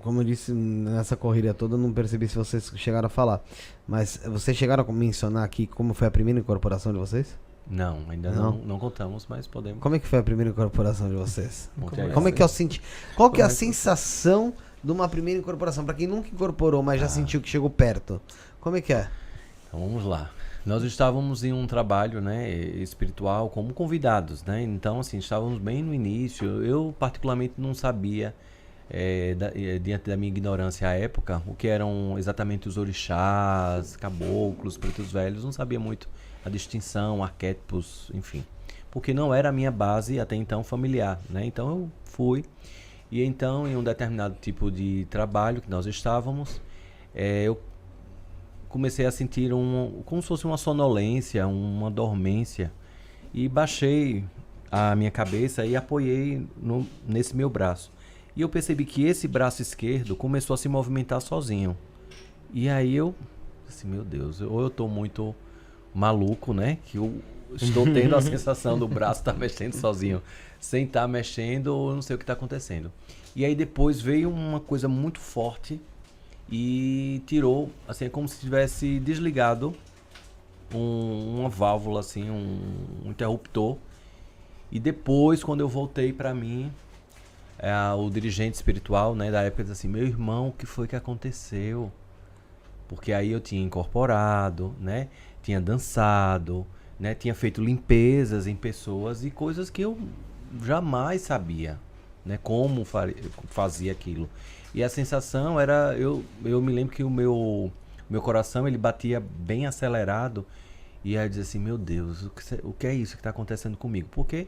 como eu disse, nessa corrida toda, eu não percebi se vocês chegaram a falar. Mas vocês chegaram a mencionar aqui como foi a primeira incorporação de vocês? Não, ainda não contamos, mas podemos. Como é que foi a primeira incorporação de vocês? Conte aí. Como é que eu senti? Qual que é a sensação de uma primeira incorporação? Pra quem nunca incorporou, mas já sentiu que chegou perto. Como é que é? Então vamos lá. Nós estávamos em um trabalho, né, espiritual como convidados, né? Então, assim, estávamos bem no início. Eu, particularmente, não sabia, diante da minha ignorância à época, o que eram exatamente os orixás, caboclos, pretos velhos. Não sabia muito a distinção, arquétipos, enfim. Porque não era a minha base até então familiar, né? Então eu fui. E então, em um determinado tipo de trabalho que nós estávamos, eu comecei a sentir como se fosse uma sonolência, uma dormência. E baixei a minha cabeça e apoiei nesse meu braço. E eu percebi que esse braço esquerdo começou a se movimentar sozinho. E aí eu, assim, meu Deus, ou eu estou muito maluco, né? Que eu estou tendo a sensação do braço estar mexendo sozinho, sem estar mexendo, ou não sei o que está acontecendo. E aí depois veio uma coisa muito forte e tirou, assim, é como se tivesse desligado uma válvula, assim, um interruptor. E depois, quando eu voltei para mim, o dirigente espiritual, né, da época disse assim: meu irmão, o que foi que aconteceu? Porque aí eu tinha incorporado, né, tinha dançado, né, tinha feito limpezas em pessoas e coisas que eu jamais sabia, né, como fazia aquilo. E a sensação era, eu me lembro que o meu coração, ele batia bem acelerado, e aí eu dizia assim: meu Deus, o que é isso que está acontecendo comigo? Porque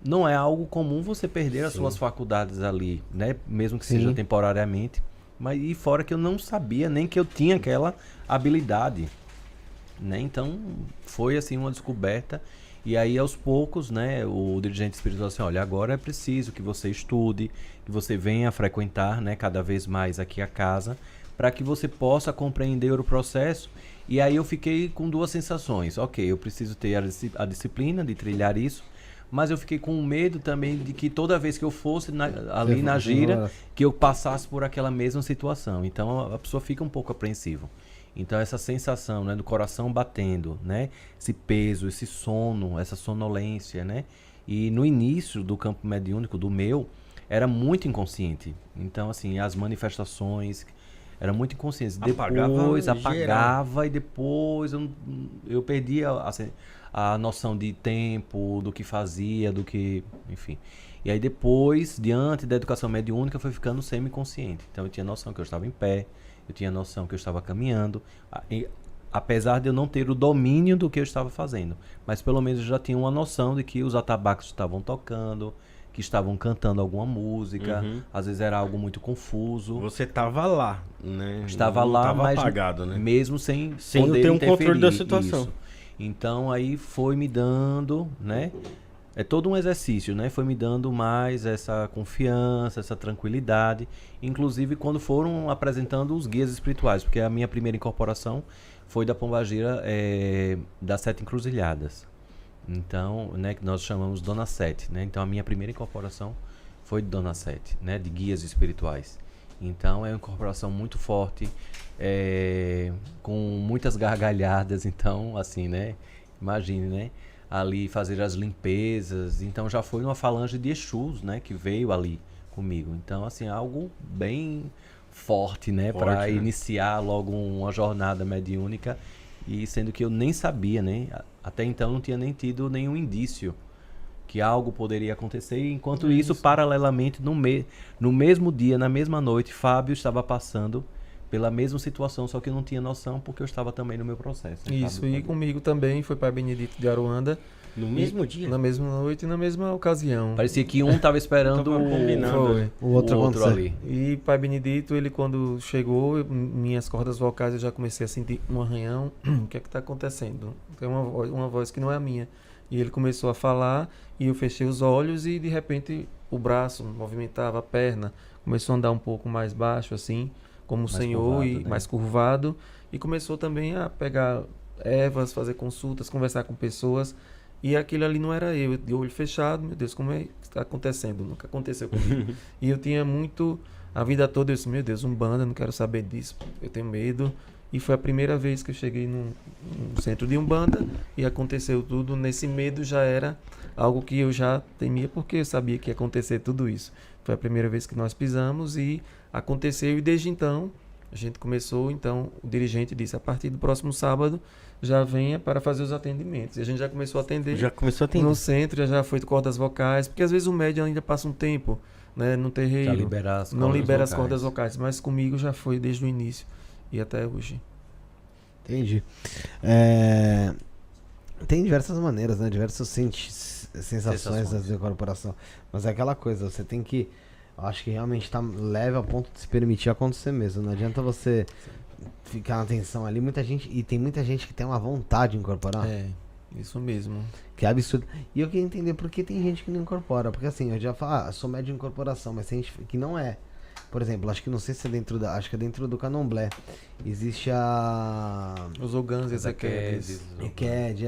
não é algo comum você perder as suas faculdades ali, né, mesmo que seja temporariamente. Mas e fora que eu não sabia nem que eu tinha aquela habilidade, né? Então foi assim uma descoberta. E aí aos poucos, né, o dirigente espiritual assim: olha, agora é preciso que você estude, que você venha frequentar, né, cada vez mais aqui a casa, para que você possa compreender o processo. E aí eu fiquei com duas sensações: ok, eu preciso ter a disciplina de trilhar isso, mas eu fiquei com medo também de que toda vez que eu fosse ali na gira, que eu passasse por aquela mesma situação. Então a pessoa fica um pouco apreensiva. Então essa sensação, né, do coração batendo, né, esse peso, esse sono, essa sonolência, né, e no início do campo mediúnico do meu, era muito inconsciente. Então assim, as manifestações eram muito inconscientes. Depois apagava e depois eu perdia a noção de tempo, do que fazia, do que, enfim. E aí depois, diante da educação mediúnica, foi ficando semi-consciente. Então eu tinha noção que eu estava em pé, eu tinha noção que eu estava caminhando, apesar de eu não ter o domínio do que eu estava fazendo. Mas pelo menos eu já tinha uma noção de que os atabaques estavam tocando, que estavam cantando alguma música, às vezes era algo muito confuso. Você estava lá, né? Estava lá, tava mas apagado, né? mesmo sem poder ter um controle da situação. Isso. Então aí foi me dando, né? É todo um exercício, né? Foi me dando mais essa confiança, essa tranquilidade. Inclusive quando foram apresentando os guias espirituais, porque a minha primeira incorporação foi da Pombagira, das 7 Encruzilhadas. Então, né, que nós chamamos Dona Sete, né? Então a minha primeira incorporação foi de Dona Sete, né? De guias espirituais. Então é uma incorporação muito forte, com muitas gargalhadas. Então, assim, né? Imagine, né? Ali fazer as limpezas. Então já foi uma falange de Exus, né? Que veio ali comigo. Então, assim, algo bem forte, né? Para iniciar logo uma jornada mediúnica. E sendo que eu nem sabia, né? Até então não tinha nem tido nenhum indício que algo poderia acontecer. E enquanto isso, paralelamente, no mesmo dia, na mesma noite, Fábio estava passando pela mesma situação, só que eu não tinha noção porque eu estava também no meu processo. Isso, e comigo também foi Pai Benedito de Aruanda. No mesmo dia? Na mesma noite e na mesma ocasião. Parecia que um estava esperando o outro ali. E Pai Benedito, ele quando chegou, minhas cordas vocais eu já comecei a sentir um arranhão. O que é que está acontecendo? Tem uma voz que não é a minha. E ele começou a falar e eu fechei os olhos e de repente o braço movimentava, a perna começou a andar um pouco mais baixo assim, como o Senhor, curvado, e né? mais curvado. E começou também a pegar ervas, fazer consultas, conversar com pessoas. E aquilo ali não era eu de olho fechado, meu Deus, como é que está acontecendo? Nunca aconteceu comigo. E eu tinha muito A vida toda eu disse, meu Deus, Umbanda, não quero saber disso, eu tenho medo. E foi a primeira vez que eu cheguei num centro de Umbanda e aconteceu tudo. Nesse medo já era algo que eu já temia, porque eu sabia que ia acontecer tudo isso. Foi a primeira vez que nós pisamos e aconteceu. E desde então, a gente começou, então o dirigente disse, a partir do próximo sábado, já venha para fazer os atendimentos. E a gente já começou a atender. Já começou a atender. No centro, já foi cordas vocais, porque às vezes o médium ainda passa um tempo, né, no terreiro. Já libera as não cordas libera vocais. as cordas vocais, mas comigo já foi desde o início e até hoje. Entendi. Tem diversas maneiras, né? Diversas sensações da incorporação. Mas é aquela coisa, você tem que... Eu acho que realmente tá leve ao ponto de se permitir acontecer mesmo. Não adianta você ficar na tensão ali. Muita gente... E tem muita gente que tem uma vontade de incorporar. É, isso mesmo. Que é absurdo. E eu queria entender por que tem gente que não incorpora. Porque assim, eu já falo, sou médio de incorporação, mas tem gente que não é. Por exemplo, acho que não sei se é dentro da... Acho que é dentro do Candomblé. Existe a... Os Ogãs e Ezequedes, Ezequedes.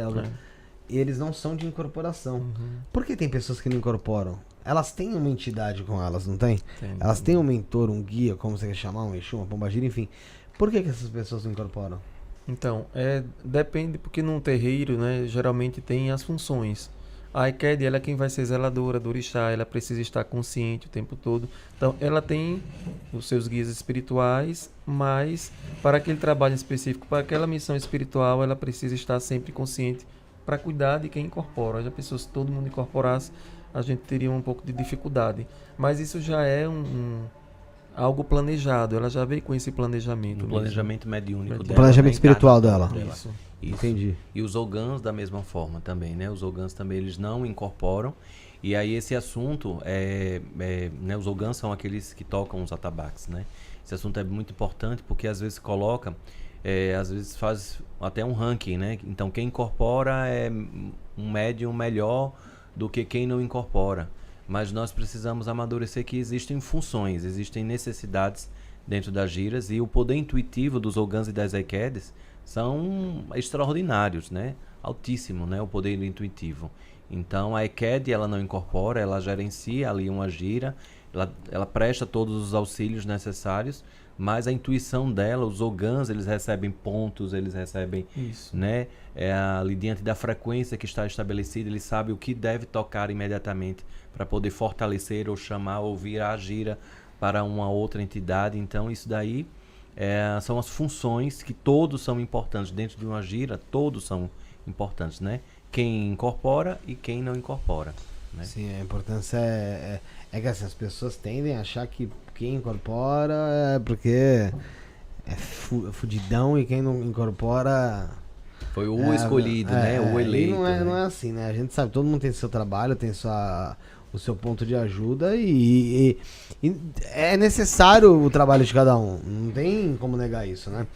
E eles não são de incorporação. Uhum. Por que tem pessoas que não incorporam? Elas têm uma entidade com elas, não tem? Tem. Elas têm um mentor, um guia, como você quer chamar, um Exu, uma pombagira, enfim. Por que essas pessoas não incorporam? Então, depende, porque num terreiro, né, geralmente tem as funções. A Eked, ela é quem vai ser zeladora do orixá, ela precisa estar consciente o tempo todo. Então, ela tem os seus guias espirituais, mas para aquele trabalho específico, para aquela missão espiritual, ela precisa estar sempre consciente para cuidar de quem incorpora. Já pensou, se todo mundo incorporasse, a gente teria um pouco de dificuldade. Mas isso já é algo planejado, ela já veio com esse planejamento. Um planejamento mediúnico O dela. planejamento né, espiritual encarnado dela. Isso. Isso. Entendi. E os Ogãs da mesma forma também, né? Os Ogãs também, eles não incorporam. E aí esse assunto, né? Os Ogãs são aqueles que tocam os atabaques, né? Esse assunto é muito importante porque às vezes coloca, às vezes faz até um ranking, né? Então quem incorpora é um médium melhor do que quem não incorpora. Mas nós precisamos amadurecer que existem funções, existem necessidades dentro das giras e o poder intuitivo dos Ogãs e das Ezequedes são extraordinários, né? Altíssimo, né? O poder intuitivo. Então a Eked, ela não incorpora, ela gerencia ali uma gira, ela presta todos os auxílios necessários, mas a intuição dela, os Ogãs, eles recebem pontos, eles recebem, Isso. né? Ali diante da frequência que está estabelecida, ele sabe o que deve tocar imediatamente para poder fortalecer ou chamar ou virar a gira para uma outra entidade. Então isso daí são as funções que todos são importantes. Dentro de uma gira, todos são importantes, né? Quem incorpora e quem não incorpora, né? Sim, a importância é que assim, as pessoas tendem a achar que quem incorpora é porque é fudidão e quem não incorpora... Foi o escolhido, né? O eleito. E não é, né? não é assim, né? A gente sabe, todo mundo tem seu trabalho, tem o seu ponto de ajuda e é necessário o trabalho de cada um. Não tem como negar isso, né?